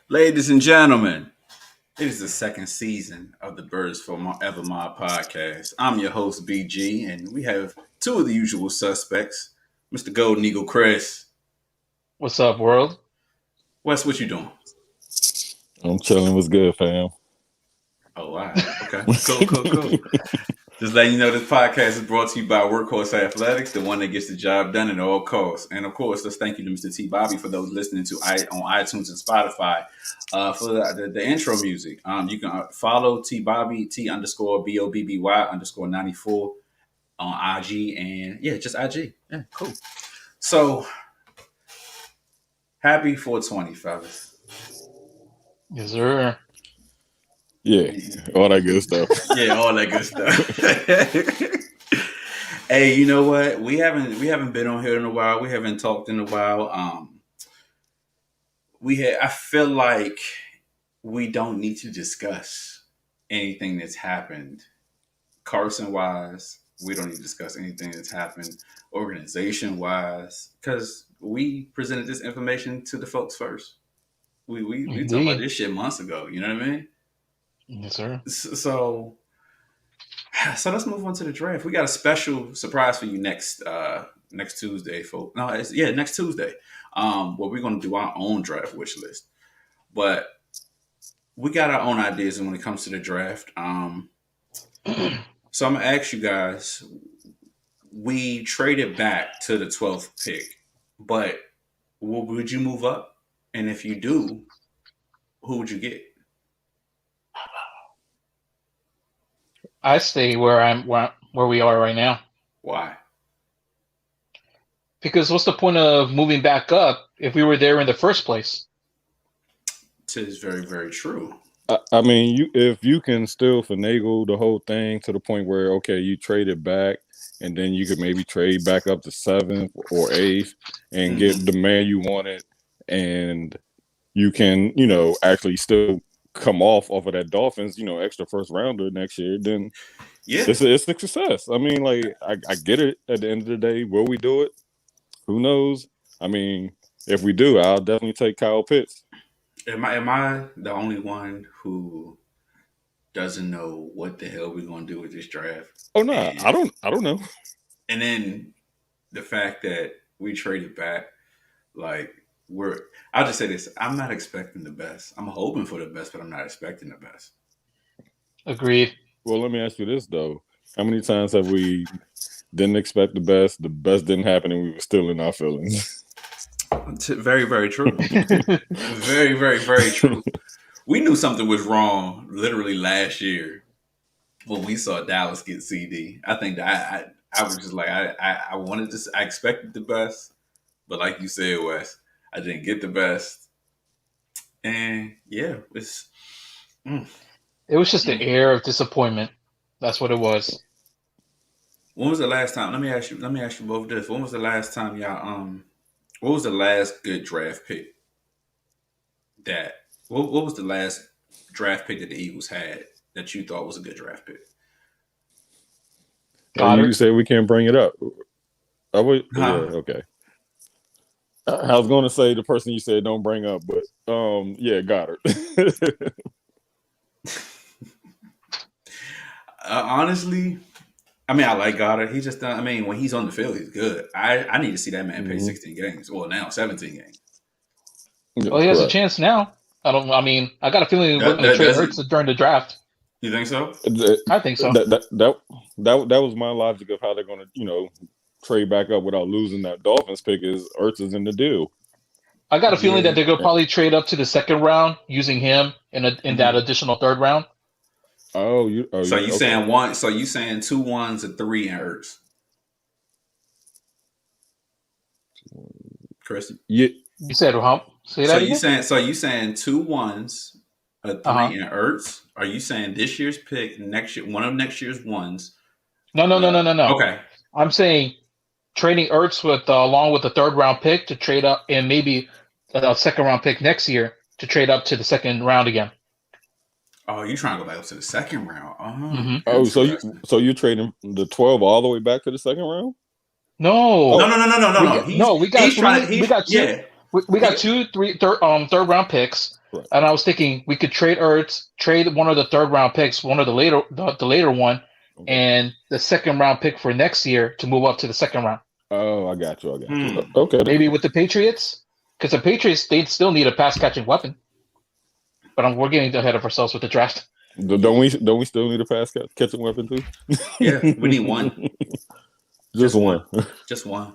Ladies and gentlemen, it is the second season of the Birds for Ever Mob podcast. I'm your host, BG, and we have two of the usual suspects, Mr. Golden Eagle Chris. What's up, world? Wes, what you doing? I'm chilling. What's good, fam? Oh, wow. Okay. Cool. Just letting you know this podcast is brought to you by Workhorse Athletics, the one that gets the job done at all costs. And of course, let's thank you to Mr. T. Bobby for those listening to on iTunes and Spotify for the intro music. You can follow T. Bobby, T underscore BOBBY underscore 94 on IG. And yeah, just IG. Yeah, cool. So happy 420, fellas. Yes, sir. Yeah, all that good stuff. Yeah, all that good stuff. Hey, you know what? We haven't been on here in a while. We haven't talked in a while. I feel like we don't need to discuss anything that's happened Carson wise. We don't need to discuss anything that's happened organization wise because we presented this information to the folks first. We talked about this shit months ago. You know what I mean? Yes, sir. So let's move on to the draft. We got a special surprise for you next Tuesday, folks. No, next Tuesday. Where we're gonna do our own draft wish list. But we got our own ideas when it comes to the draft. So I'm gonna ask you guys. We traded back to the 12th pick, but would you move up? And if you do, who would you get? I stay where we are right now. Why? Because what's the point of moving back up if we were there in the first place? It is very, very true. I mean, if you can still finagle the whole thing to the point where, okay, you trade it back and then you could maybe trade back up to 7th or 8th and get the man you wanted, and you can, actually still come off of that Dolphins, extra first rounder next year, then it's a success. I mean, like, I get it at the end of the day. Will we do it? Who knows? I mean, if we do, I'll definitely take Kyle Pitts. Am I the only one who doesn't know what the hell we're gonna do with this draft? Oh no, I don't know. And then the fact that we traded back, like I'll just say this: I'm not expecting the best. I'm hoping for the best, but I'm not expecting the best. Agreed. Well, let me ask you this though: how many times have we didn't expect the best didn't happen, and we were still in our feelings? Very, very true. Very, very, very true. We knew something was wrong literally last year when we saw Dallas get CD. I think that I was just like I wanted to. I expected the best, but like you said, Wes, I didn't get the best. And yeah, it was just the air of disappointment. That's what it was. When was the last time? Let me ask you both this. When was the last time y'all what was the last good draft pick what was the last draft pick that the Eagles had that you thought was a good draft pick? You said we can't bring it up. Yeah, okay. I was going to say the person you said don't bring up, but yeah, Goddard. Honestly, I mean, I like Goddard. He just, when he's on the field, he's good. I need to see that man play 16 games. Well, now 17 games. Well, he has a chance now. I got a feeling we're going to trade Ertz during the draft. You think so? I think so. That was my logic of how they're going to, trade back up without losing that Dolphins pick is Ertz is in the deal. I got a feeling that they're going to probably trade up to the second round using him in that additional third round. So you saying one? So you saying 2 1s and 3 in Ertz? Chris, yeah. You said hump. Say that again? So you saying 2 1s, a 3 in Ertz? Are you saying this year's pick next year? One of next year's ones? No. Okay, I'm saying trading Ertz along with the third round pick to trade up, and maybe a second round pick next year to trade up to the second round again. Oh, you trying to go back up to the second round? Oh, so you're trading the 12 all the way back to the second round? No. No. We got two. We got third round picks, Right. and I was thinking we could trade Ertz, trade one of the third round picks, one of the later one, Okay. and the second round pick for next year to move up to the second round. Oh, I got you. Hmm. Okay. Maybe with the Patriots, because the Patriots they still need a pass catching weapon. But we're getting ahead of ourselves with the draft. Don't we still need a pass catching weapon too? Yeah, we need one. Just one. Just one.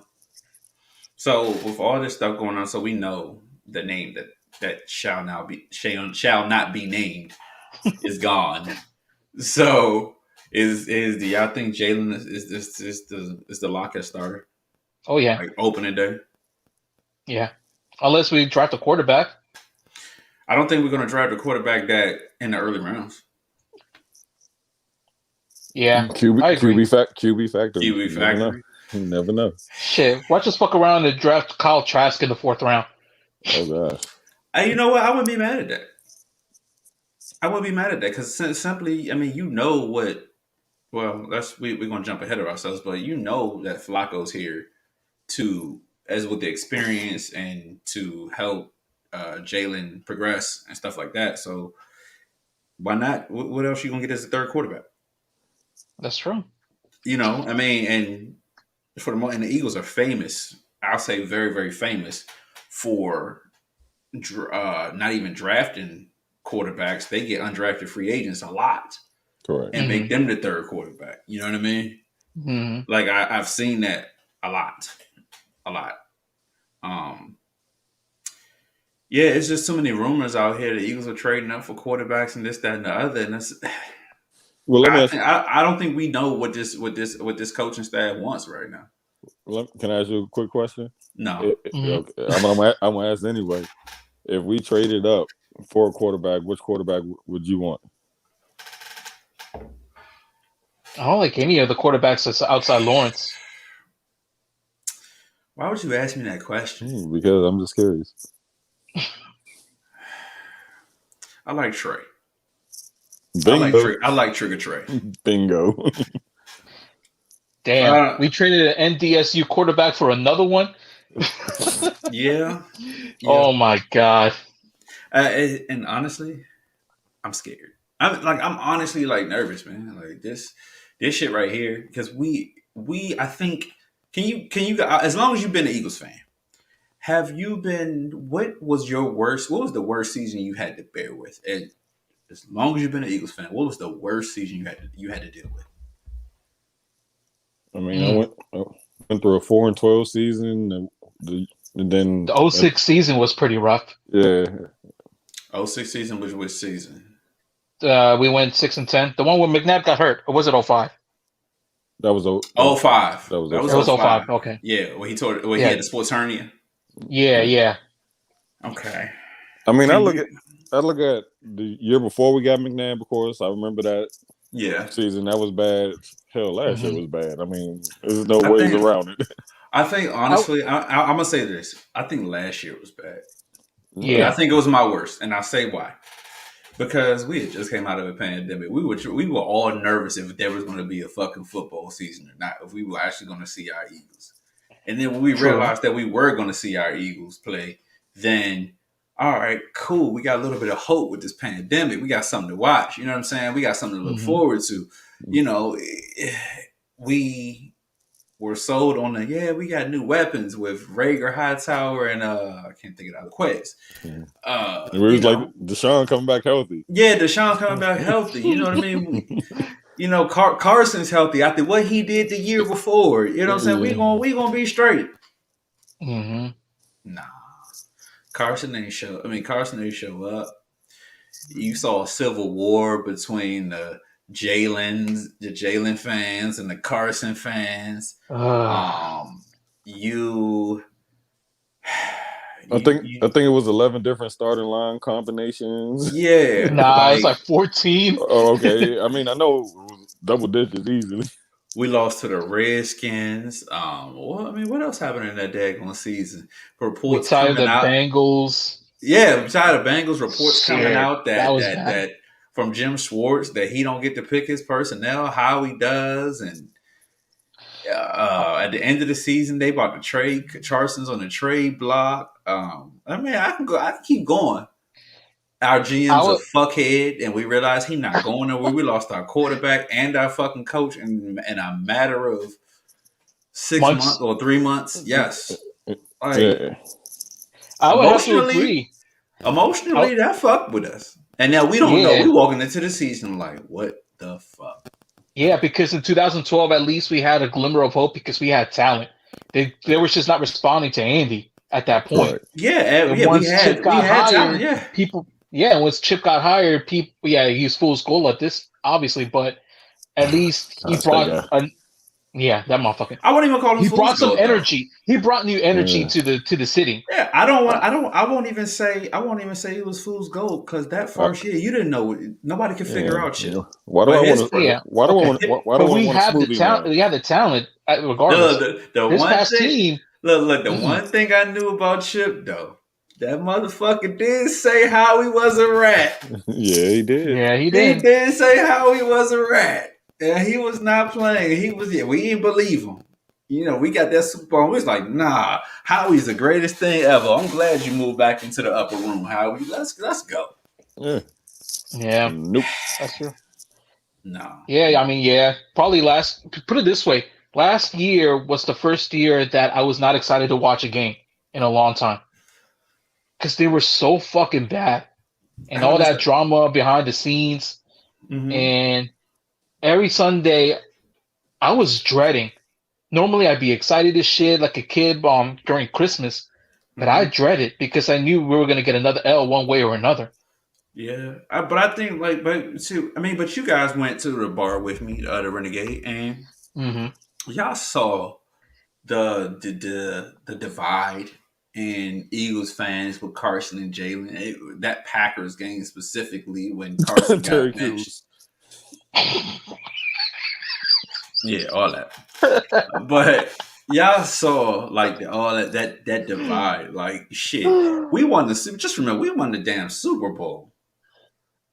So with all this stuff going on, so we know the name that shall not be named is gone. So is do y'all think Jalen is the lockout starter? Oh yeah, Like opening day? yeah. Unless we draft a quarterback. I don't think we're gonna draft a quarterback that in the early rounds. Yeah, QB I agree. QB factory. QB factory. You never know. Shit, watch us fuck around and draft Kyle Trask in the 4th round. Oh gosh. Hey, you know what? I wouldn't be mad at that. I wouldn't be mad at that because simply, I mean, you know what? Well, we're gonna jump ahead of ourselves, but you know that Flacco's here to as with the experience and to help Jalen progress and stuff like that. So why not? What else you gonna get as a third quarterback? That's true. You know, I mean, and for the most, and the Eagles are famous. I'll say very, very famous for not even drafting quarterbacks. They get undrafted free agents a lot Correct. and make them the third quarterback. You know what I mean? Mm-hmm. Like I've seen that a lot. Yeah, it's just too many rumors out here. The Eagles are trading up for quarterbacks and this, that, and the other. And that's, Well, let me ask I don't think we know what this coaching staff wants right now. Can I ask you a quick question? No. Okay. I'm gonna ask anyway. If we traded up for a quarterback, which quarterback would you want? I don't like any of the quarterbacks that's outside Lawrence. Why would you ask me that question? Because I'm just curious. I like Trey. Bingo. I like Trigger Trey. Bingo. Damn, we traded an NDSU quarterback for another one. Yeah. Oh my god. And honestly, I'm scared. I'm honestly like nervous, man. Like this shit right here because I think can you as long as you've been an Eagles fan, have you been? What was the worst season you had to bear with? And as long as you've been an Eagles fan, what was the worst season you had to deal with? I mean, I went through a 4-12 season, and then the 06 season was pretty rough. Yeah. 06 season was which season? We went 6-10. The one where McNabb got hurt, or was it 05? That was 05. That was 05. Okay. Yeah, he had the sports hernia. Yeah. Okay. I mean, I look at the year before we got McNabb, of course. I remember that season. That was bad. Hell, last year was bad. I mean, there's no ways around it. I think, honestly, I'm going to say this. I think last year was bad. Yeah. I think it was my worst, and I'll say why. Because we had just came out of a pandemic. We were all nervous if there was going to be a fucking football season or not, if we were actually going to see our Eagles. And then when we realized that we were going to see our Eagles play, then, all right, cool. We got a little bit of hope with this pandemic. We got something to watch. You know what I'm saying? We got something to look forward to. You know, we were sold on we got new weapons with Rager, Hightower, and I can't think of the other Quez. It was like Deshaun coming back healthy. Yeah, Deshaun coming back healthy. You know what I mean? You know, Carson's healthy after what he did the year before. You know what I'm saying? We gonna be straight. Mm-hmm. Nah, Carson didn't show up. You saw a civil war between the Jalen fans and the Carson fans. I think it was 11 different starting line combinations. Yeah. Nah, it's like 14. Oh, okay. I mean, I know it was double digits easily. We lost to the Redskins. What else happened in that daggone season? Reports coming out. Bengals. Yeah, we tired of Bengals. Reports coming out that from Jim Schwartz that he don't get to pick his personnel, how he does, and at the end of the season they about to trade Carson's on the trade block. I mean, I can go. I can keep going. Our I GM's a would, fuckhead, and we realized he not going nowhere. We lost our quarterback and our fucking coach in a matter of 6 months months. or 3 months. Yes, like Yeah. I would have to emotionally, agree. emotionally, that fucked with us. And now we don't know. Yeah, We walking into the season like, what the fuck? yeah, because in 2012, at least we had a glimmer of hope because we had talent. They were just not responding to Andy at that point. Right. Yeah, And yeah, we once Chip had we got had talent. hired, Yeah, people, yeah, once Chip got hired, people, yeah, he's fool's gold at this, obviously, but at least he That's that brought guy. a, yeah, that motherfucker. I wouldn't even call him He fool's brought some gold though. energy. He brought new energy Yeah. to the city. Yeah, I don't want. I don't. I won't even say. I won't even say it was fool's gold because that first year you didn't know. Nobody could figure out shit. Why do But I his want to? Yeah, Why do I okay, want? Why do but I we want a have the smoothie talent. now? We have the talent, regardless. The This one past thing. team, Look. The one thing I knew about Chip though, that motherfucker did say how he was a rat. Yeah, he did. yeah, he He did. did say how he was a rat, and he was not playing. He was. Yeah, we didn't believe him. You know, we got that Super Bowl. We was like, nah, Howie's the greatest thing ever. I'm glad you moved back into the upper room, Howie. Let's go. Yeah. Yeah, Nope. that's true. No. Yeah, I mean, yeah, probably put it this way, last year was the first year that I was not excited to watch a game in a long time because they were so fucking bad and I all that understand. drama behind the scenes. Mm-hmm. And every Sunday, I was dreading. Normally, I'd be excited as shit like a kid during Christmas, but I Mm-hmm. dreaded because I knew we were going to get another L one way or another. Yeah, but I think but you guys went to the bar with me, the Renegade, and y'all saw the divide in Eagles fans with Carson and Jalen. That Packers game specifically when Carson Terry got benched. Crews. Yeah, all that. But y'all saw like all that divide. Like shit, we won just remember we won the damn Super Bowl,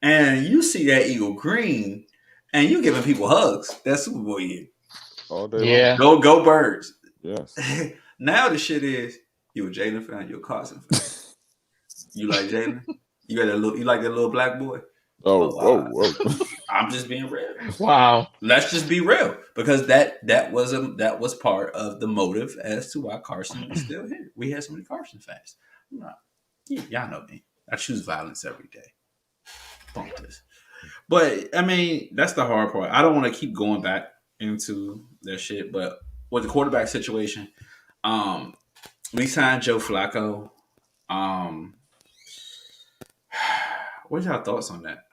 and you see that Eagle green, and you giving people hugs. That Super Bowl year. All day Yeah. Go Birds. Yes. Now the shit is you a Jalen fan, you a Carson fan. You like Jalen? You like that little black boy? Whoa. I'm just being real. Wow. Let's just be real, because that was part of the motive as to why Carson is still here. We had so many Carson fans. Y'all know me. I choose violence every day. Bump this. But I mean, that's the hard part. I don't want to keep going back into that shit, but with the quarterback situation, we signed Joe Flacco. What's y'all thoughts on that?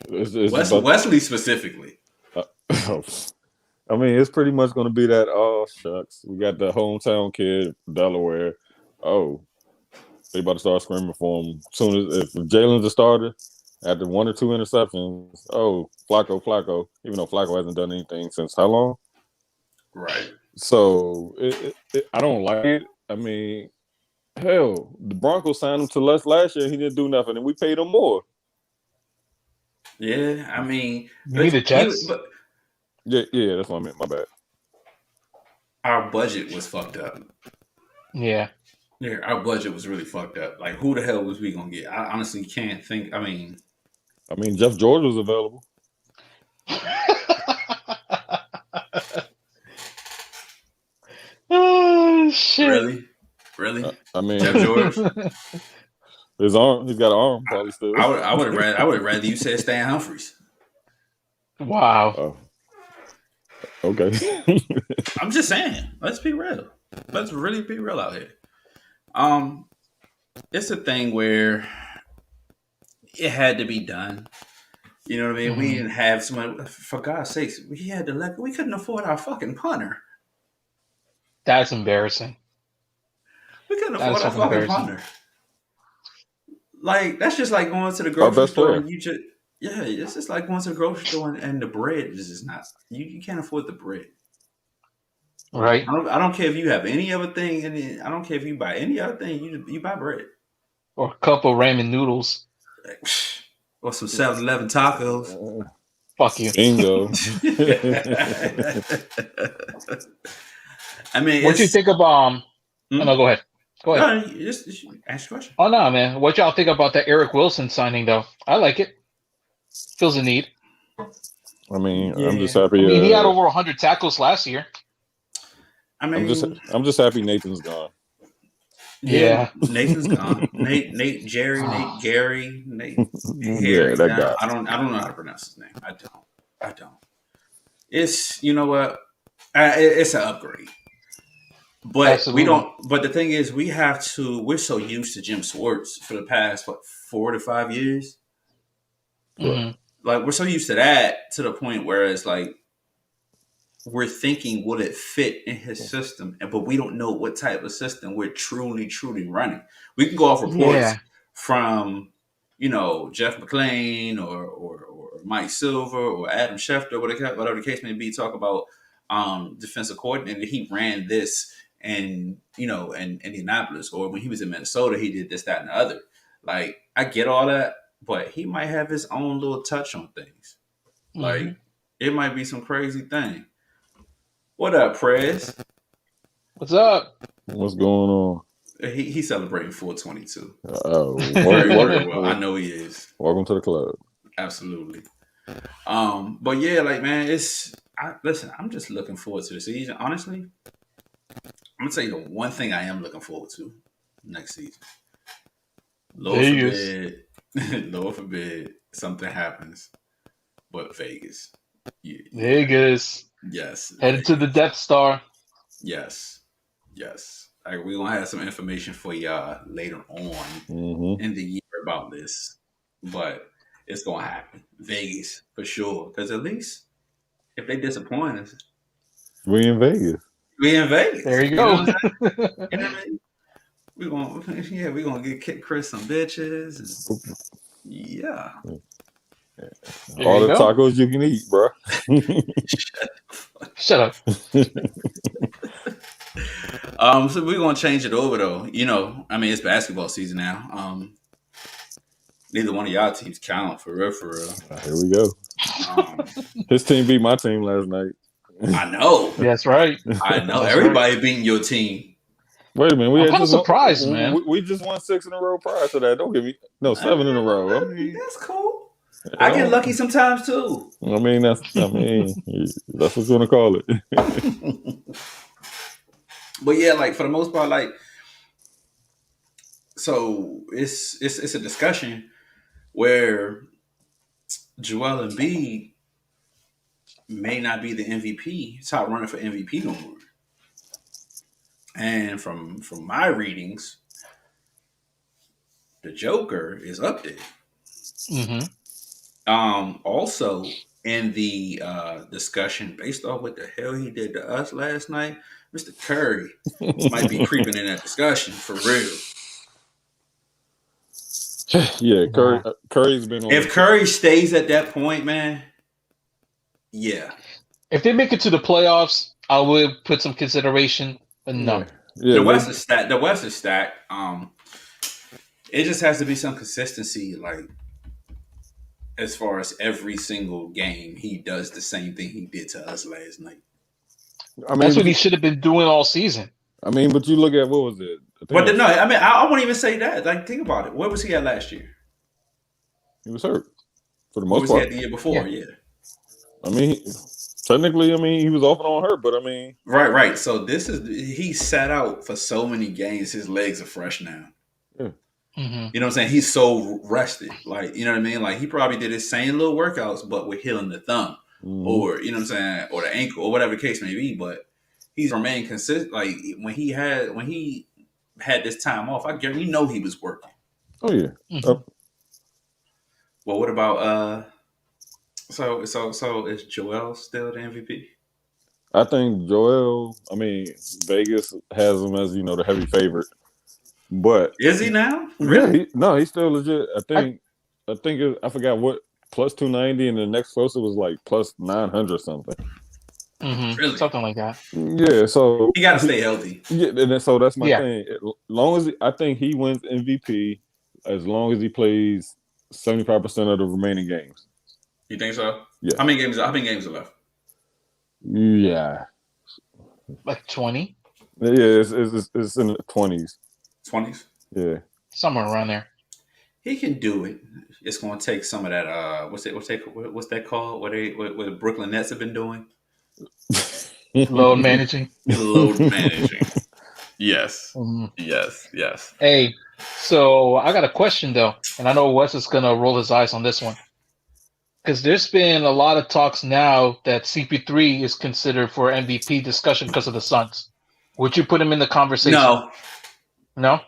Wesley specifically. I mean, it's pretty much going to be that. Oh shucks, we got the hometown kid, Delaware. Oh, they about to start screaming for him soon as if Jalen's a starter. After 1 or 2 interceptions, oh Flacco. Even though Flacco hasn't done anything since how long? Right. So I don't like it. I mean, hell, the Broncos signed him to last year. He didn't do nothing, and we paid him more. Yeah, I mean, Maybe the Jets. Yeah, that's what I meant. My bad. Our budget was fucked up. Yeah. Yeah, our budget was really fucked up. Like, who the hell was we gonna get? I honestly can't think. I mean, Jeff George was available. Oh shit! Really? I mean, Jeff George. His arm. He's got an arm. Probably still. I would have rather you said Stan Humphries. Wow. Oh. Okay. I'm just saying. Let's be real. Let's really be real out here. It's a thing where it had to be done. You know what I mean? Mm-hmm. We didn't have someone. For God's sakes, we couldn't afford our fucking punter. That's embarrassing. We couldn't afford our fucking punter. Like, that's just like going to the grocery store and it's just like going to the grocery store and the bread is just not. You can't afford the bread. Right. I don't care if you have any other thing, and I don't care if you buy any other thing. You buy bread or a cup of ramen noodles, or some 7-Eleven tacos. Fuck you. Bingo. I mean, what do you think of No, go ahead. Go ahead. No, just ask a question. Oh no, man. What y'all think about that Eric Wilson signing though? I like it. Fills a need. I mean, I'm just Yeah. I happy. mean, he had over 100 tackles last year. I I'm mean, just happy Nathan's gone. yeah, Yeah. Nathan's gone. Nate, Jerry, Nate, Gary, Nate, Yeah, Harry. that Now, guy. I don't know how to pronounce his name. I don't. It's you know what? It's an upgrade, but we Absolutely. don't. But the thing is, we have to. We're so used to Jim Swartz for the past 4 to 5 years. Right. Hmm. Like we're so used to that to the point where it's like we're thinking will it fit in his system, but we don't know what type of system we're truly running. We can go off reports Yeah. from Jeff McClain or Mike Silver or Adam Schefter, whatever the case may be, talk about defensive coordinator. He ran this and in Indianapolis, or when he was in Minnesota, he did this, that, and the other. Like I get all that, but he might have his own little touch on things. Hmm. Like it might be some crazy thing. What up, Prez? What's up? What's going on? He's celebrating 422. Welcome, Very well. I know he is. welcome to the club. Absolutely. But yeah, like man, listen, I'm just looking forward to the season. Honestly, I'm gonna tell you the one thing I am looking forward to next season. Lord Vegas. forbid, Lord forbid something happens, but Vegas. Yeah, Vegas. yes. Headed to the Vegas. Death Star. Yes. Like we're gonna have some information for y'all later on Mm-hmm. in the year about this, but it's gonna happen. Vegas for sure, because at least if they disappoint us, We in Vegas. we in Vegas. There you know go. what I'm saying? You know what I mean? We gonna get Kid Chris some bitches. And, yeah. There All you the go. tacos you can eat, bro. Shut up. So we're gonna change it over though. I mean it's basketball season now. Neither one of y'all teams count for real, for real. Here we go. His team beat my team last night. I know. That's right. I know. That's Everybody beating your team. Wait a minute, I'm kind of surprised, man. We just won 6 in a row prior to that. Don't give me 7 in a row. I mean, that's cool. I get lucky sometimes too. I mean that's what you're gonna call it. But yeah, like for the most part, like so it's a discussion where Joel Embiid may not be the MVP, top runner for MVP no more. And from my readings, the Joker is up there. Mm-hmm. Also in the discussion, based off what the hell he did to us last night, Mr. Curry might be creeping in that discussion for real. Yeah, Curry's been on. If Curry stays at that point, man, yeah. If they make it to the playoffs, I would put some consideration, but no. Yeah, the West is stacked. The West is stacked. It just has to be some consistency, like as far as every single game he does the same thing he did to us last night. I mean, that's what he should have been doing all season. I mean, but you look at what was it? But no, I mean, I won't even say that. Like, think about it. Where was he at last year? He was hurt for the Where most was part. he at the year before? Yeah. I mean, technically, he was off and on hurt, but I mean, right. So he sat out for so many games. His legs are fresh now. Yeah. Mm-hmm. You know what I'm saying? He's so rested. Like, you know what I mean? Like, he probably did his same little workouts, but with healing the thumb or, you know what I'm saying? Or the ankle or whatever the case may be. But he's remained consistent. Like, when he had this time off, I guarantee he was working. Oh, yeah. Mm-hmm. Well, what about, so is Joel still the MVP? I think Vegas has him as, the heavy favorite. But is he now? Really? Yeah, he's still legit. I forgot what plus 290, and the next closest was like plus 900 something. Mm-hmm. Really? Something like that. Yeah, so he got to stay healthy. Yeah, and so that's my thing. I think he wins MVP as long as he plays 75% of the remaining games. You think so? Yeah. How many games are left? Yeah. Like 20? Yeah, it's in the 20s. 20s. Yeah. somewhere around there. He can do it. It's going to take some of that. What's that called? What the Brooklyn Nets have been doing? Load managing. Load managing. Yes. Mhm. Yes. Hey, so I got a question though, and I know Wes is gonna roll his eyes on this one because there's been a lot of talks now that CP3 is considered for MVP discussion because of the Suns. Would you put him in the conversation? No. No?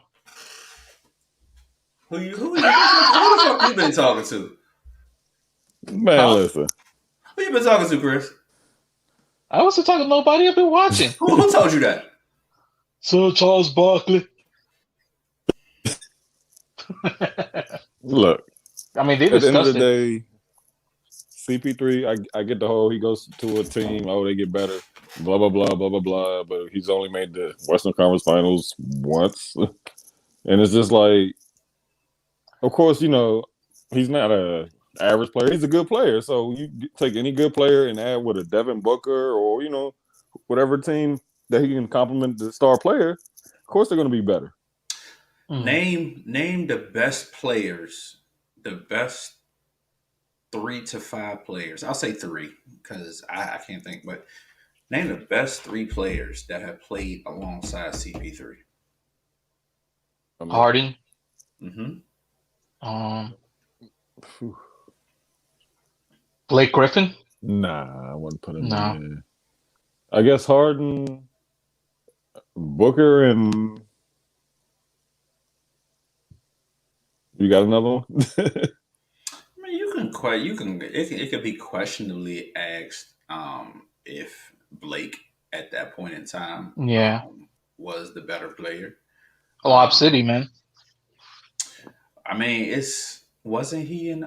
Who the fuck you been talking to? Man, Huh? listen. Who you been talking to, Chris? I wasn't talking to nobody. I've been watching. Who told you that? Sir Charles Barkley. Look, I mean, they at the end of discussed the it. day, CP3, I get the whole he goes to a team, oh, they get better, blah, blah, blah, blah, blah, blah. But he's only made the Western Conference Finals once. And it's just like, of course, he's not a average player. He's a good player. So you take any good player and add with a Devin Booker or, whatever team that he can complement the star player, of course they're going to be better. Name the best players, the best 3 to 5 players. I'll say 3 because I can't think, but name the best 3 players that have played alongside CP3. Harden. Mm-hmm. Blake Griffin. Nah, I wouldn't put him in No. there. I guess Harden, Booker, and you got another one? I mean, you can. It could be questionably asked if Blake at that point in time, Yeah. was the better player. Lob City, man. I mean, wasn't he in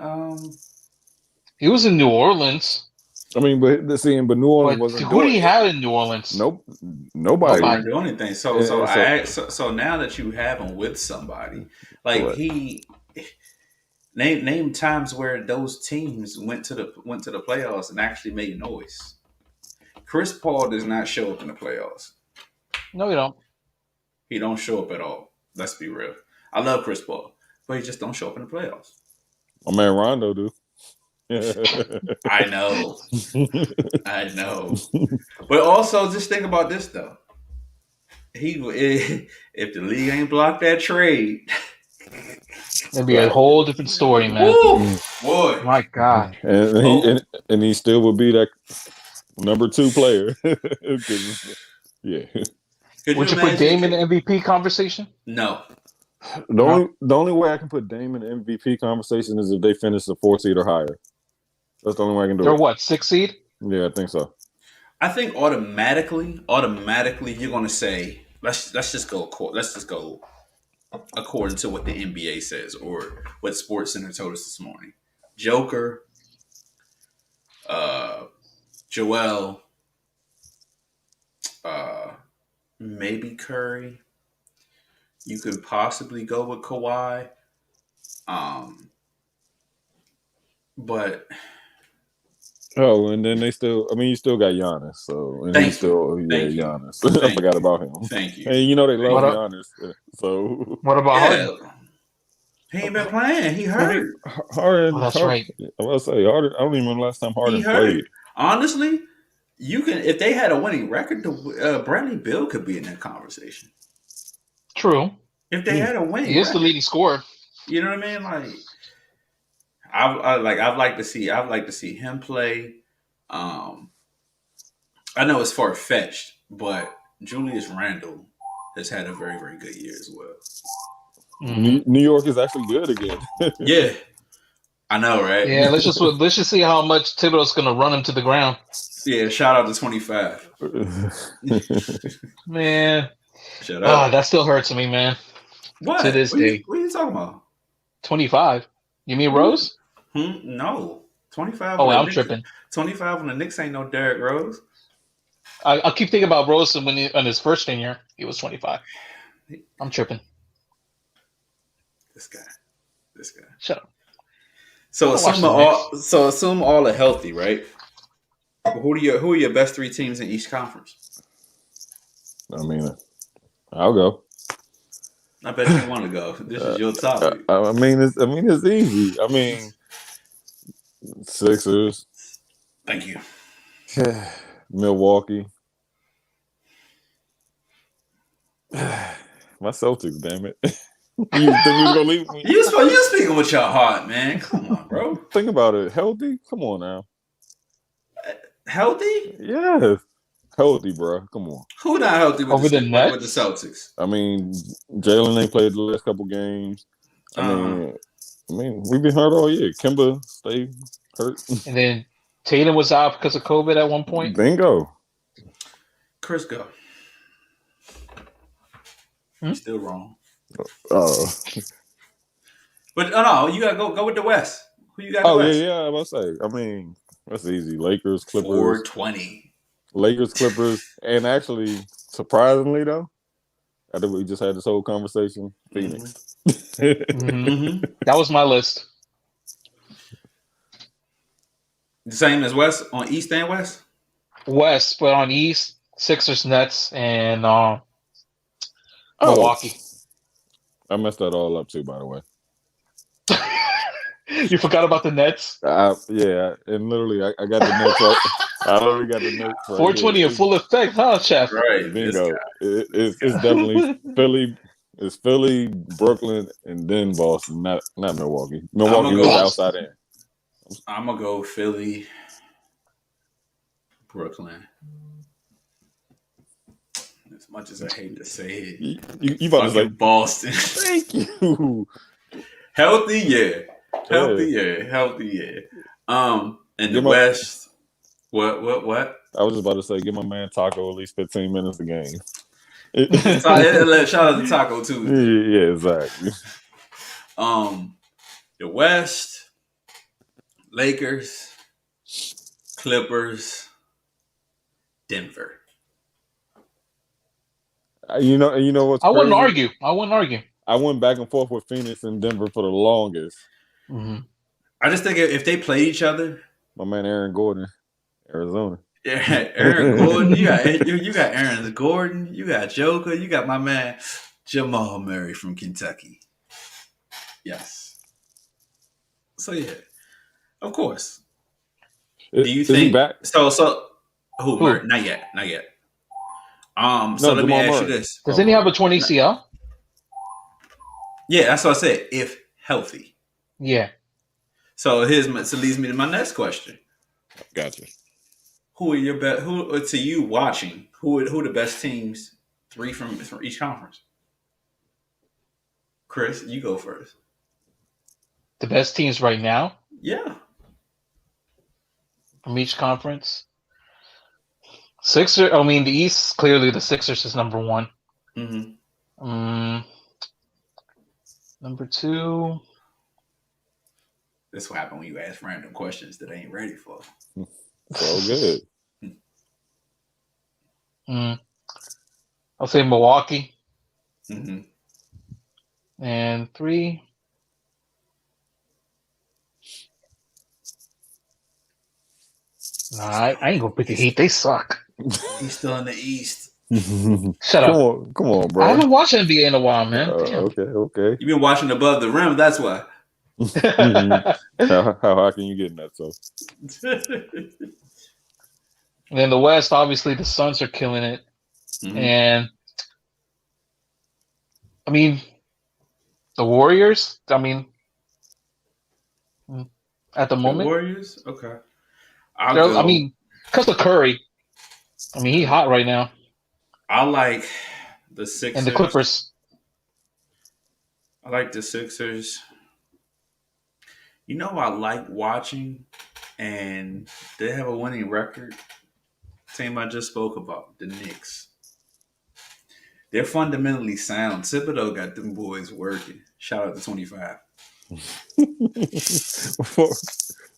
He was in New Orleans. I mean, but New Orleans But wasn't who do doing you it. have in New Orleans? Nope, He nobody. didn't do anything. So Yeah, I asked, so now that you have him with somebody, like What? he name times where those teams went to the playoffs and actually made noise. Chris Paul does not show up in the playoffs. No, you don't. He don't show up at all. Let's be real. I love Chris Paul, but he just don't show up in the playoffs. My man Rondo do. I know. But also, just think about this though. If the league ain't blocked that trade, It'd be a whole different story, man. woo, boy. My God. And he still would be that number 2 player. Yeah. Would you put Dame in the MVP conversation? No. The only way I can put Dame in the MVP conversation is if they finish the 4th seed or higher. That's the only way I can do it. They're what, 6th seed? Yeah, I think so. I think automatically you're gonna say let's just go according to what the NBA says or what SportsCenter told us this morning. Joker, Joel, maybe Curry. You could possibly go with Kawhi. But and then you still got Giannis. So and Thank Giannis. I forgot about him. Thank you. And they love Giannis. So what about Harden? He ain't been playing. He hurt. Harden. That's right. I was say Harden. I don't even remember the last time Harden played. Honestly, you can if they had a winning record, Bradley Beal could be in that conversation. True. If they had a winning, he is the leading scorer. You know what I mean? Like, I'd like to see him play. I know it's far fetched, but Julius Randle has had a very, very good year as well. New York is actually good again. Yeah, I know, right? Yeah, let's just see how much Thibodeau's gonna run him to the ground. Yeah, shout out to 25. Man, Shut up. that still hurts me, man. What? To this day. What are you talking about? 25. You mean Rose? No. 25. Oh, I'm tripping. 25 on the Knicks ain't no Derrick Rose. I keep thinking about Rose when on his first tenure, he was 25. I'm tripping. This guy. Shut up. So assume all are healthy, right? Who are your best 3 teams in each conference? I mean, I'll go. I bet you want to go. This is your topic. I mean, it's easy. I mean, Sixers, Thank you. Milwaukee, my Celtics. Damn it! You think you was gonna leave me? You speaking with your heart, man. Come on, bro. Think about it. Healthy? Come on now. Healthy? Yeah, healthy, bro. Come on. Who not healthy with Over the with the Nets? Celtics? I mean, Jalen ain't played the last couple games. I mean, we've been hurt all year. Kimba stay hurt. And then Tatum was out because of COVID at one point. Bingo. Chris, go. You're still wrong. But no, you gotta go with the West. Who you got? Oh the West? yeah. I was about to say. I mean, that's easy. Lakers, Clippers. 420. Lakers, Clippers, and actually, surprisingly though, after we just had this whole conversation, Phoenix. That was my list. The same as West on East and West. West, but on East, Sixers, Nets, and Milwaukee. I messed that all up too, by the way. You forgot about the Nets? Yeah, and literally, I got the notes right. I literally got the notes right. 420 in full effect, huh, Chef? Right. Bingo. It's definitely Philly. It's Philly, Brooklyn, and then Boston, not Milwaukee. Milwaukee was outside in. I'm gonna go Philly, Brooklyn. As much as I hate to say it, you about to say Boston. Thank you. Healthy, yeah. And the West. What? I was just about to say, give my man Taco at least 15 minutes a game. Shout out to Taco too. Yeah, exactly. The West, Lakers, Clippers, Denver. You know what's I crazy? wouldn't argue. I went back and forth with Phoenix and Denver for the longest. Mm-hmm. I just think if they played each other, my man Aaron Gordon, Arizona. Yeah, Aaron Gordon. You got Aaron Gordon. You got Joker. You got my man Jamal Murray from Kentucky. Yes. So yeah, of course. Do you think? He back? So who? Murray? Not yet. So let me ask you this: doesn't he have a 20 ACL? Yeah, that's what I said. If healthy. Yeah. So leads me to my next question. Gotcha. Who are your best? Who to you watching? Who are the best teams? 3 from each conference. Chris, you go first. The best teams right now? Yeah. From each conference? The East, clearly the Sixers is number 1. Mm-hmm. Number 2. This will happen when you ask random questions that I ain't ready for. It's all good. I'll say Milwaukee. Mm-hmm. And 3. Nah, I ain't gonna pick the Heat. They suck. He's still in the East. Shut up. Come on, bro. I haven't watched NBA in a while, man. Okay. You've been watching Above the Rim, that's why. How high can you get in that? So. And then the West, obviously, the Suns are killing it. Mm-hmm. And, the Warriors, at the moment. The Warriors? Okay. Because of Curry. He's hot right now. I like the Sixers. And the Clippers. I like the Sixers. You know, I like watching, and they have a winning record. Team I just spoke about, the Knicks. They're fundamentally sound. Thibodeau got them boys working. Shout out to 25.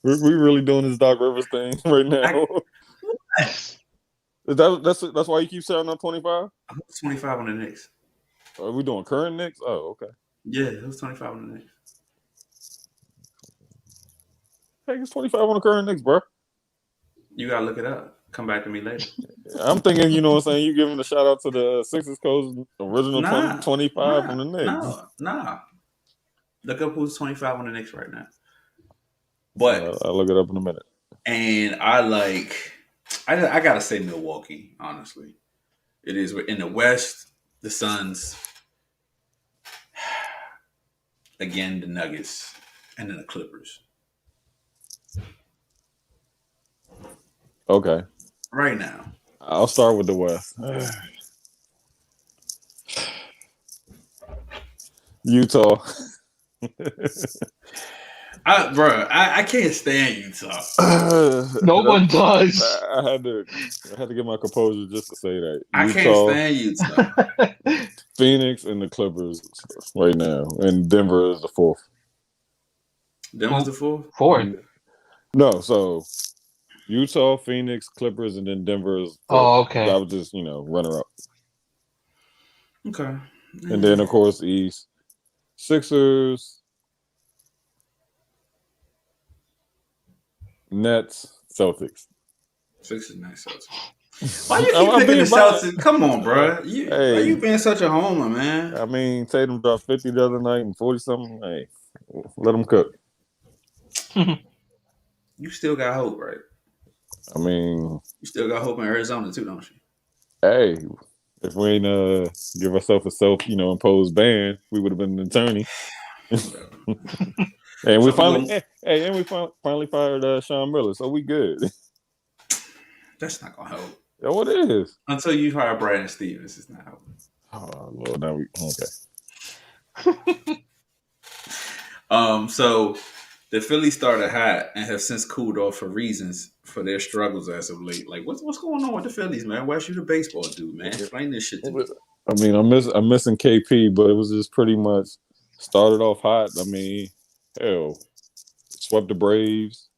We really doing this Doc Rivers thing right now. That's why you keep shouting out 25? I was 25 on the Knicks. Are we doing current Knicks? Oh, okay. Yeah, it was 25 on the Knicks. Hey, it's 25 on the current Knicks, bro. You gotta look it up. Come back to me later. I'm thinking, you know what I'm saying? You giving a shout out to the Sixers coach, original Nah, 25 from the Knicks. nah. Look up who's 25 on the Knicks right now. But I'll look it up in a minute. and I gotta say Milwaukee. Honestly, it is in the West. The Suns, again the Nuggets, and then the Clippers. Okay. Right now, I'll start with the West. Utah. I can't stand Utah. No one does. I had to get my composure just to say that. I can't stand Utah. Phoenix and the Clippers right now, and Denver is the fourth. Denver's the fourth? Fourth. No, so Utah, Phoenix, Clippers, and then Denver is fourth. Oh, okay. I was just, runner up. Okay. And then, of course, East. Sixers, Nets, Celtics. Sixers, Nets, Celtics. Why you keep picking the Celtics? Come on, bro. You being such a homer, man. I mean, Tatum dropped 50 the other night and 40-something. Hey, let them cook. You still got hope, right? I mean, you still got hope in Arizona too, don't you? Hey, if we ain't give ourselves a self-imposed ban, we would have been an attorney. And we finally fired Sean Miller, so we good. That's not gonna help. Oh, it is. Until you hire Brandon Stevens, it's not helping. Oh Lord, now we okay. So the Phillies started hot and have since cooled off for reasons for their struggles as of late. Like, what's going on with the Phillies, man? Why should the baseball dude, man? Explain this shit to me. I mean, I'm missing KP, but it was just pretty much started off hot. I mean, hell, swept the Braves,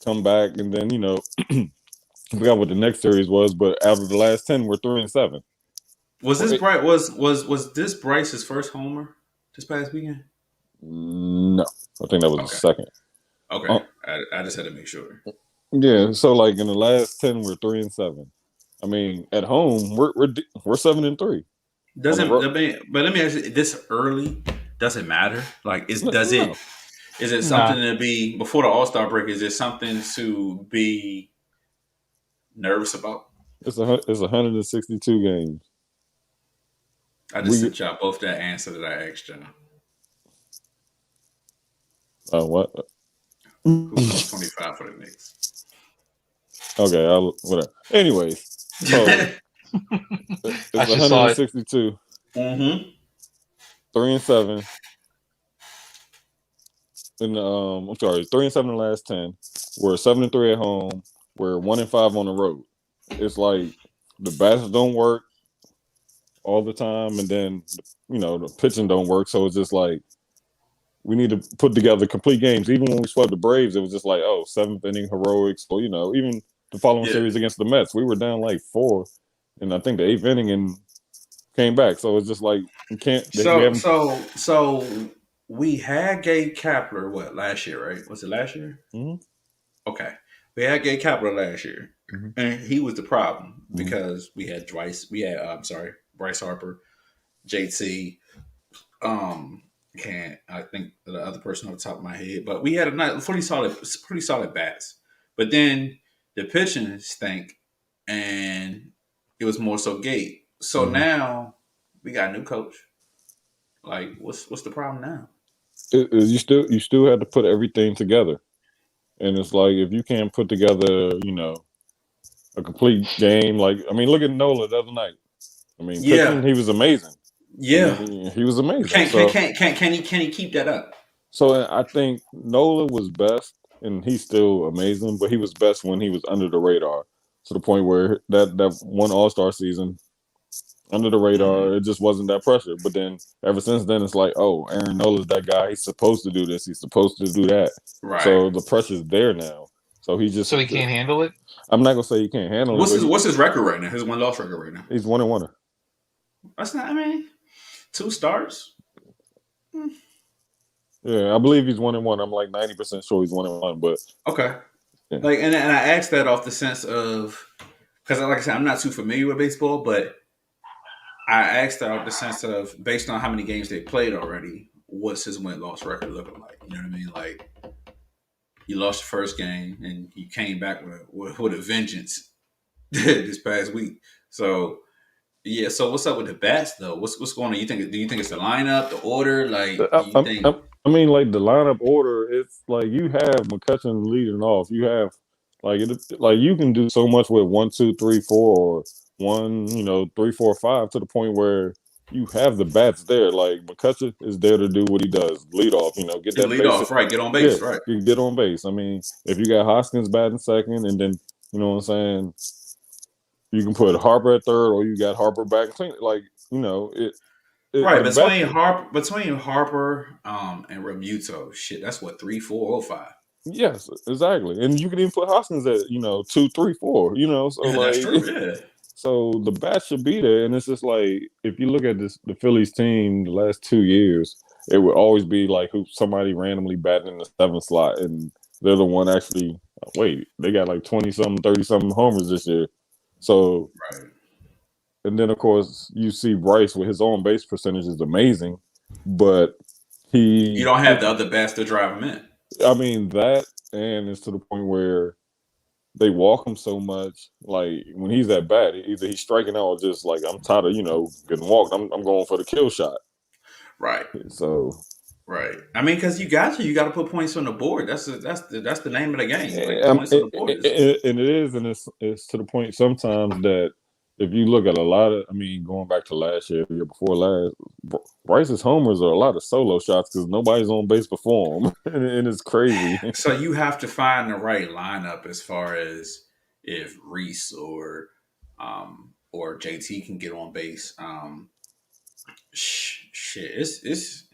come back, and then I forgot what the next series was, but out of the last 10, we're 3-7. Was this Bryce's first homer this past weekend? No, I think that was the second. Okay, I just had to make sure. Yeah, so like in the last 10, we're 3-7. I mean, at home, we're 7-3. But let me ask you: this early doesn't matter. Like, is it something to be before the All-Star break? Is it something to be nervous about? It's 162 games. I just sent y'all both that answer that I asked y'all. What? Who's 25 for the Knicks? Okay, whatever. Anyways, so it's 162. Mm-hmm. 3-7. In the I'm sorry, 3-7 in the last 10. We're 7-3 at home. We're 1-5 on the road. It's like the bats don't work all the time, and then the pitching don't work. So it's just like we need to put together complete games. Even when we swept the Braves, it was just like, seventh inning heroics. Or even the following series against the Mets, we were down like 4, and I think the 8th inning and came back. So it's just like you can't. So we had Gabe Kapler last year, right? Was it last year? Mm-hmm. Okay, we had Gabe Kapler last year, mm-hmm. and he was the problem because we had Bryce Harper, JT. I think the other person on the top of my head, but we had a pretty solid bats. But then the pitching stank, and it was more so Gabe. So now we got a new coach. Like, what's the problem now? You still have to put everything together, and it's like if you can't put together, a complete game. Like, I mean, look at Nola the other night. I mean, pitching, he was amazing. Yeah, I mean, he was amazing. Can he keep that up? So I think Nola was best, and he's still amazing, but he was best when he was under the radar, to the point where that one All-Star season, under the radar, it just wasn't that pressure. But then ever since then, it's like, Aaron Nola's that guy. He's supposed to do this. He's supposed to do that. Right. So the pressure's there now. So he can't handle it. I'm not gonna say he can't handle it. What's his record right now? His win-loss record right now. He's 1-1. That's not. I mean, 2 starts. Yeah, I believe he's 1-1. I'm like 90% sure he's 1-1. But okay. Like, and I asked that off the sense of because, like I said, I'm not too familiar with baseball, but I asked that off the sense of based on how many games they played already, what's his win loss record looking like? You know what I mean? Like, you lost the first game and you came back with a vengeance this past week. So yeah, so what's up with the bats though? What's going on? Do you think it's the lineup, the order? Like, do you think? I mean, like the lineup order, it's like you have McCutcheon leading off. You have like you can do so much with 1, 2, 3, 4, or 1, 3, 4, 5 to the point where you have the bats there. Like McCutcheon is there to do what he does, lead off. Get Get that lead basic. off, right? Get on Yeah, base, right? you get on base. I mean, if you got Hoskins batting second, and then you know what I'm saying, you can put Harper at third, or you got Harper back clean. Like Right, the bat. between Harper and Remuto, shit, that's what 3, 4, or 5. Yes, exactly. And you can even put Hoskins at 2, 3, 4. So That's like, true. Yeah, so the bat should be there. And it's just like if you look at the Phillies team the last 2 years, it would always be like who somebody randomly batting in the seventh slot, and they're the one actually. Wait, they got like 20-something, 30-something homers this year. So, right. and then of course you see Bryce with his on base percentage is amazing, but You he, don't have the other bats to drive him in. I mean that, and it's to the point where they walk him so much. Like when he's at bat, either he's striking out or just like I'm tired of getting walked. I'm going for the kill shot. Right. So Right. I mean, because you got to put points on the board. That's the name of the game. Like the and points on the board is. it's to the point sometimes that if you look at a lot of, I mean, going back to last year, the year before last, Bryce's homers are a lot of solo shots because nobody's on base before him, and it's crazy. So you have to find the right lineup as far as if Reese or JT can get on base. Shit, it's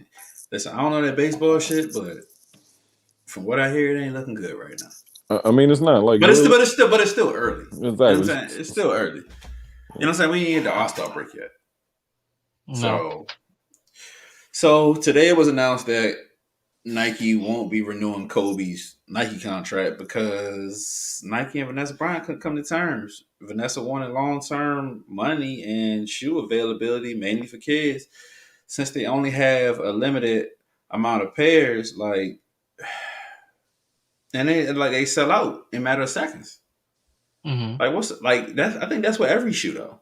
listen. I don't know that baseball shit, but from what I hear, it ain't looking good right now. I mean, it's not like But it's still early. exactly. You know what I'm saying? It's still early. You know what I'm saying? We ain't in the All-Star break yet. No. So today it was announced that Nike won't be renewing Kobe's Nike contract because Nike and Vanessa Bryant couldn't come to terms. Vanessa wanted long-term money and shoe availability, mainly for kids, since they only have a limited amount of pairs. And they sell out in a matter of seconds. Mm-hmm. Like what's like that? I think that's what every shoe though.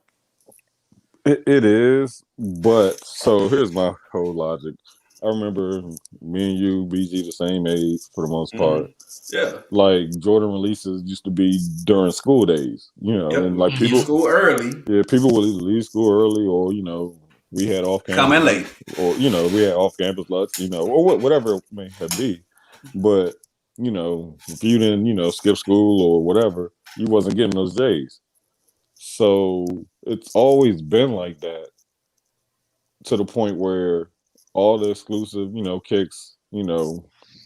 It is, but so here's my whole logic. I remember me and you, BG, the same age for the most part. Yeah. Like Jordan releases used to be during school days, and like leave school early. Yeah, people would either leave school early, or we had off campus Come in late, or we had off campus lunch, or whatever it may be. But if you didn't skip school or whatever, you wasn't getting those days. So it's always been like that to the point where all the exclusive, kicks, they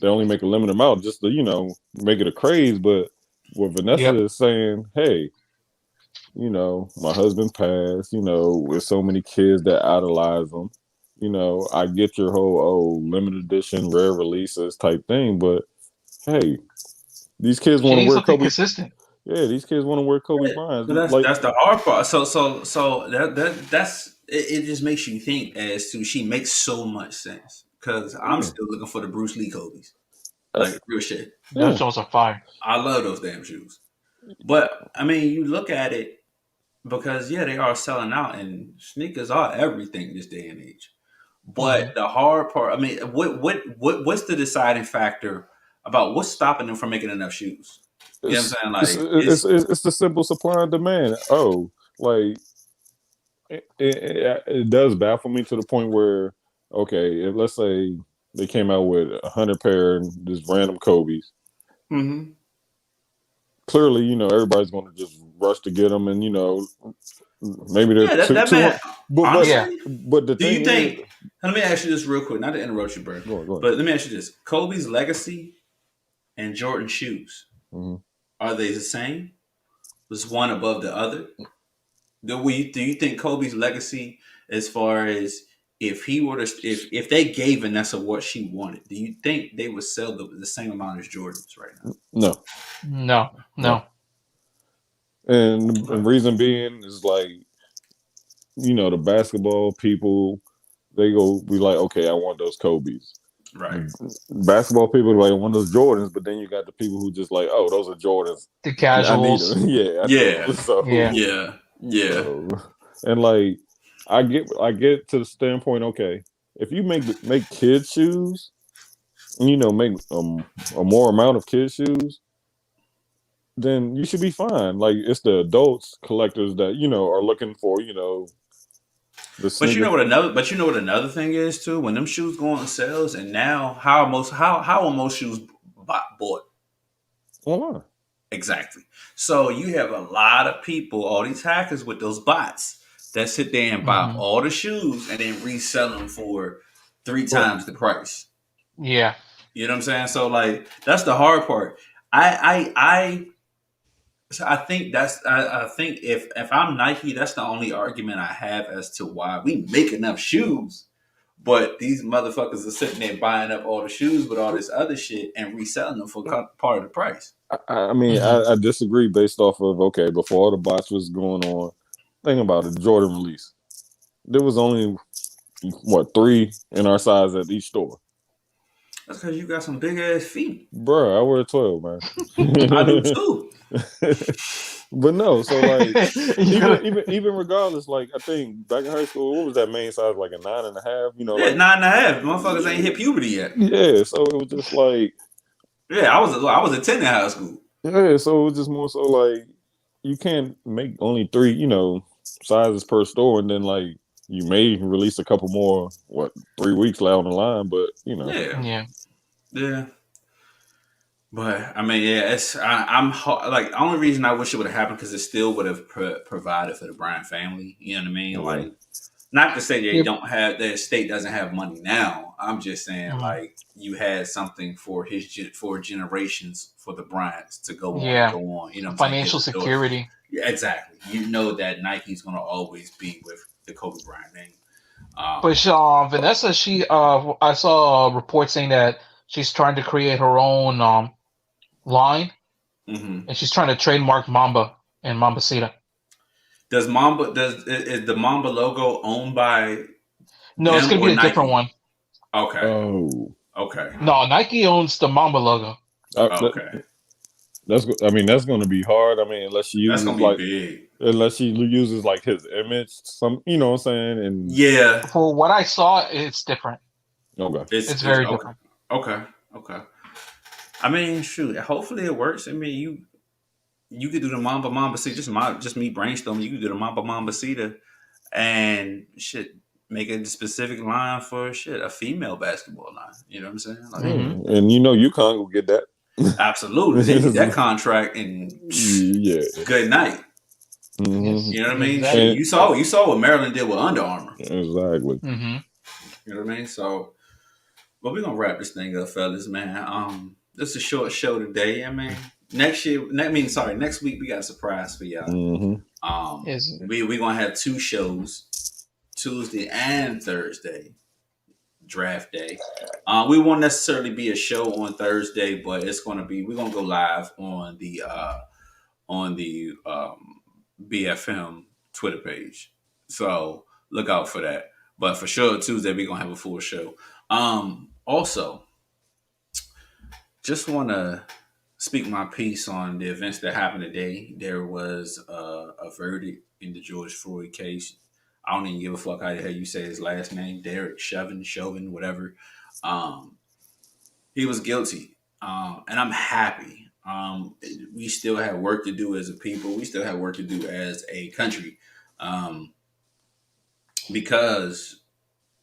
only make a limited amount just to, make it a craze. But what Vanessa is saying, hey, my husband passed, with so many kids that idolize him. I get your whole limited edition, rare releases type thing, but hey, these kids want to wear Kobe. Consistent. Yeah, these kids want to wear Kobe Bryant. That's the hard part. So that's it. Just makes you think as to she makes so much sense because I'm still looking for the Bruce Lee Kobe's, like real shit. Those ones are fire. I love those damn shoes, but I mean, you look at it because they are selling out, and sneakers are everything this day and age. But the hard part, I mean, what's the deciding factor about what's stopping them from making enough shoes? You know what I'm saying? Like it's the simple supply and demand. Oh, like it does baffle me to the point where, okay, let's say they came out with 100 pair and just random Kobe's. Mm-hmm. Clearly, everybody's going to just rush to get them, and maybe they're too. But the thing is, let me ask you this real quick, not to interrupt you, Bert. Go ahead. But let me ask you this: Kobe's legacy and Jordan shoes, are they the same? Was one above the other? Do you think Kobe's legacy, as far as if he were to, if they gave Vanessa what she wanted, do you think they would sell the same amount as Jordans right now? No, No, no. no. And the Okay. reason being is like, the basketball people, they go be like, okay, I want those Kobe's. Right. Basketball people are like, I want those Jordans, but then you got the people who just like, oh, those are Jordans. The I need casuals. them. Yeah, I need them. Yeah. So, Yeah. Yeah. Yeah. so, and like, I get to the standpoint. Okay, if you make kids shoes, make a more amount of kids shoes, then you should be fine. Like it's the adults collectors that are looking for the But you sneaker. know what another but you know what another thing is too? When them shoes go on sales and now how are most shoes bought? Online. Exactly. So you have a lot of people, all these hackers with those bots that sit there and buy Hmm. all the shoes and then resell them for three Right. times the price. Yeah. You know what I'm saying? So like that's the hard part. I think I think if I'm Nike, that's the only argument I have as to why we make enough shoes, but these motherfuckers are sitting there buying up all the shoes with all this other shit and reselling them for part of the price. I mean, Hmm. I disagree based off of okay, before all the bots was going on. Think about it, Jordan release. There was only what 3 in our size at each store. That's because you got some big ass feet. Bruh, I wear 12, I do man. too. But no, so like You even gotta- even even regardless, like I think back in high school, what was that main size? Like a 9.5, Yeah, like 9.5. Motherfuckers ain't hit puberty yet. yeah, so it was just like Yeah, I was a 10 in high school. yeah, so it was just more so like you can't make only 3, sizes per store and then like you may release a couple more 3 weeks down the line, but Yeah, yeah. yeah. But I mean, yeah, I'm like the only reason I wish it would have happened because it still would have provided for the Bryant family. You know what I mean? yeah. Like, not to say they Yep. don't have their state doesn't have money now. I'm just saying Mhm. like you had something for for generations for the Bryants to go on and Yeah. go on. You know what I'm saying? Financial Get the door. security. Yeah, exactly. You know that Nike's going to always be with the Kobe Bryant name. But Vanessa, I saw a report saying that she's trying to create her own line, Mhm. and she's trying to trademark Mamba and Mambasita. Is the Mamba logo owned by No, it's them gonna or be a different Nike? one. Okay. Oh, Okay. No, Nike owns the Mamba logo. Okay. I mean that's going to be hard. I mean That's gonna be big. unless she uses like his image, some what I'm saying, and Yeah. For what I saw, it's different. okay, It's It's very okay. different. Okay. Okay. I mean, shoot. Hopefully it works. I mean, you could do the Mamba Cita. Just me brainstorming. You could do the Mamba Cita and shit. Make a specific line for shit a female basketball line. You know what I'm saying? Like, Hmm. and UConn will get that. absolutely, they get that contract and Yeah. good night. Mhm. Yes, You know what I mean? Shit, exactly. And you saw what Maryland did with Under Armour. exactly. Hmm. You know what I mean? So, but we're gonna wrap this thing up, fellas, man. This is a short show today. I mean, next week we got a surprise for y'all. Hmm. Is We gonna have 2 shows, Tuesday and Thursday, draft day. We won't necessarily be a show on Thursday, but we're gonna go live on the BFM Twitter page. So look out for that. But for sure Tuesday we're gonna have a full show. Also, just want to speak my piece on the events that happened today. There was a verdict in the George Floyd case. I don't even give a fuck how the hell you say his last name, Derek Chauvin, whatever. Um, he was guilty, and I'm happy. We still have work to do as a people. We still have work to do as a country, um, because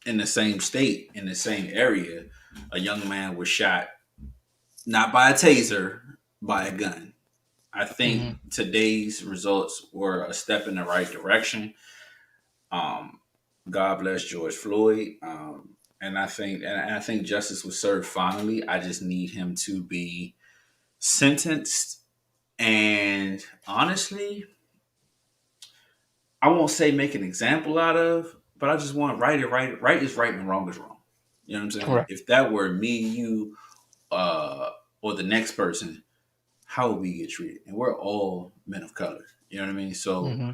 in the same state, in the same area, a young man was shot not by a taser, by a gun. I think hmm today's results were a step in the right direction. Um, God bless George Floyd. And I think justice was served finally. I just need him to be sentenced. And honestly, I won't say make an example out of, but I just want right is right and wrong is wrong. You know what I'm saying? Correct. If that were me, you, or the next person, how would we get treated? And we're all men of color. You know what I mean? So Mm-hmm.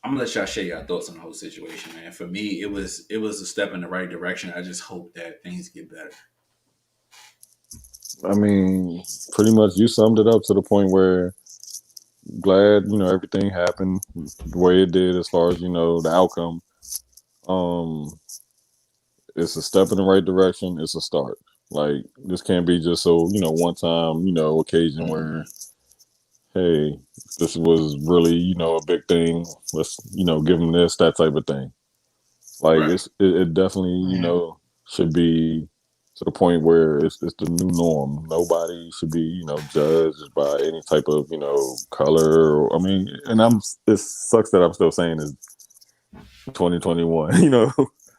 I'm gonna let y'all share your thoughts on the whole situation, man. For me, it was a step in the right direction. I just hope that things get better. I mean, pretty much you summed it up to the point where glad everything happened the way it did as far as the outcome. Um, it's a step in the right direction. It's a start. Like this can't be just one time occasion where hey, this was really a big thing. Let's give them this, that type of thing. Like Right. it definitely should be to the point where it's the new norm. Nobody should be judged by any type of color. I mean, and it sucks that I'm still saying it's 2021,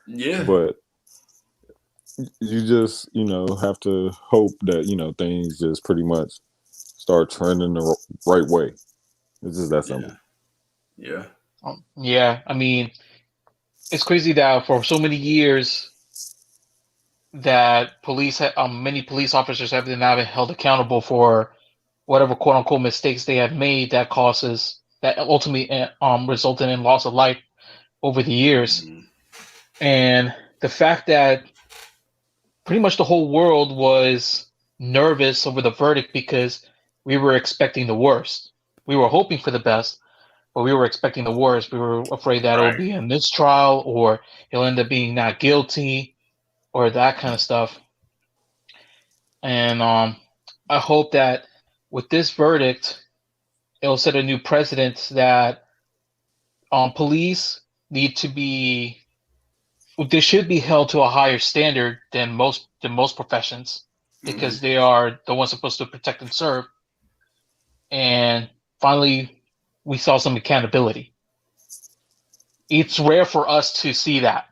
Yeah. but you just have to hope that things just pretty much start trending the right way. It's just that simple. Yeah. Yeah, I mean, it's crazy that for so many years that many police officers have now been held accountable for whatever quote unquote mistakes they have made that ultimately resulted in loss of life over the years. Mm-hmm. And the fact that pretty much the whole world was nervous over the verdict because we were expecting the worst. We were hoping for the best, but we were expecting the worst. We were afraid that it'll Right. be a mistrial or he'll end up being not guilty or that kind of stuff. And I hope that with this verdict, it'll set a new precedent that police need to be they should be held to a higher standard than most professions Mm-hmm. because they are the ones supposed to protect and serve. And finally, we saw some accountability. It's rare for us to see that,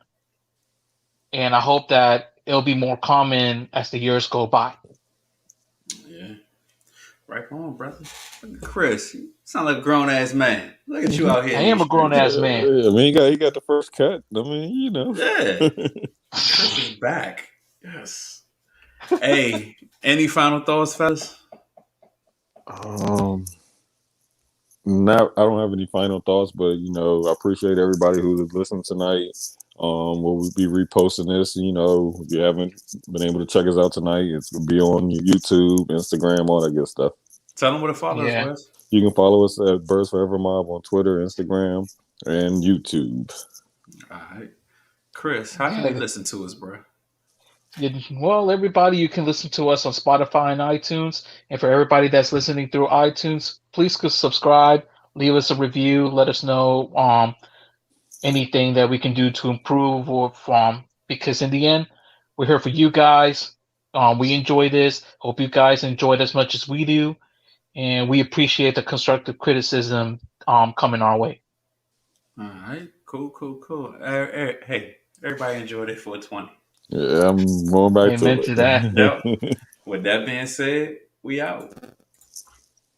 and I hope that it'll be more common as the years go by. Yeah. Right on, brother. Look at Chris, you sound like a grown ass man. Look at you out here I in am these a grown streets. ass man. I mean, he got the first cut. I mean, Yeah. Chris is back. Yes. Hey, any final thoughts, fellas? um, Not, I don't have any final thoughts, but I appreciate everybody who's listening tonight. We'll be reposting this. If you haven't been able to check us out tonight, it's gonna be on YouTube, Instagram, all that good stuff. Tell them where to follow us, Yeah. Wes. You can follow us at Birds Forever Mob on Twitter, Instagram, and YouTube. All right. Chris, how can they listen to us, bro? Well, everybody, you can listen to us on Spotify and iTunes. And for everybody that's listening through iTunes, please subscribe, leave us a review, let us know anything that we can do to improve or from. Because in the end, we're here for you guys. We enjoy this. Hope you guys enjoy it as much as we do, and we appreciate the constructive criticism coming our way. All right. Cool. Hey, everybody enjoyed it 420. Yeah, I'm going back Amen to to that. Yep. it. With that being said, we out.